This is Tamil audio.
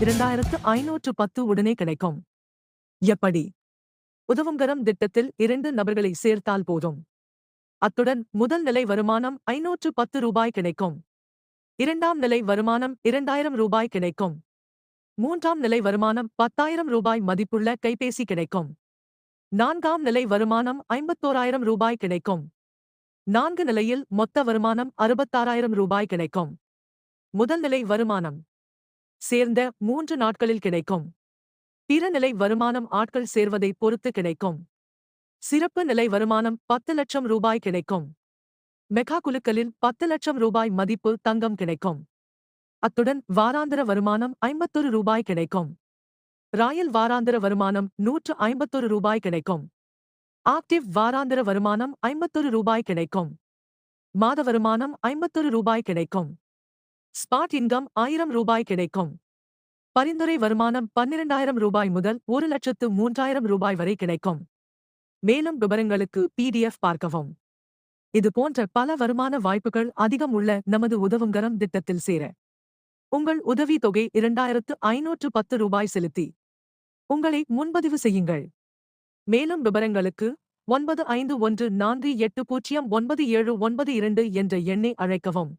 2510 உடனே கிடைக்கும். எப்படி? உதவுங்கரம் திட்டத்தில் 2 நபர்களை சேர்த்தால் போதும். அத்துடன் முதல் நிலை வருமானம் 510 ரூபாய் கிடைக்கும். இரண்டாம் நிலை வருமானம் 2000 ரூபாய் கிடைக்கும். மூன்றாம் நிலை வருமானம் 10,000 ரூபாய் மதிப்புள்ள கைபேசி கிடைக்கும். நான்காம் நிலை வருமானம் 51,000 ரூபாய் கிடைக்கும். 4 நிலையில் மொத்த வருமானம் 66,000 ரூபாய் கிடைக்கும். முதல் நிலை வருமானம் சேர்ந்த 3 நாட்களில் கிடைக்கும். பிற நிலை வருமானம் ஆட்கள் சேர்வதை பொறுத்து கிடைக்கும். சிறப்பு நிலை வருமானம் 10 லட்சம் ரூபாய் கிடைக்கும். மெகா குழுக்களில் 10 லட்சம் ரூபாய் மதிப்பு தங்கம் கிடைக்கும். அத்துடன் வாராந்திர வருமானம் 51 ரூபாய் கிடைக்கும். ராயல் வாராந்திர வருமானம் 151 ரூபாய் கிடைக்கும். ஆக்டிவ் வாராந்திர வருமானம் 51 ரூபாய் கிடைக்கும். மாத வருமானம் 51 ரூபாய் கிடைக்கும். ஸ்பாட் இன்கம் 1000 ரூபாய் கிடைக்கும். பரிந்துரை வருமானம் 12,000 ரூபாய் முதல் 1,03,000 ரூபாய் வரை கிடைக்கும். மேலும் விவரங்களுக்கு PDF பார்க்கவும். இது போன்ற பல வருமான வாய்ப்புகள் அதிகம் உள்ள நமது உதவுங்கரம் திட்டத்தில் சேர உங்கள் உதவி தொகை 2510 ரூபாய் செலுத்தி உங்களை முன்பதிவு செய்யுங்கள். மேலும் விவரங்களுக்கு 9514809792 என்ற எண்ணை அழைக்கவும்.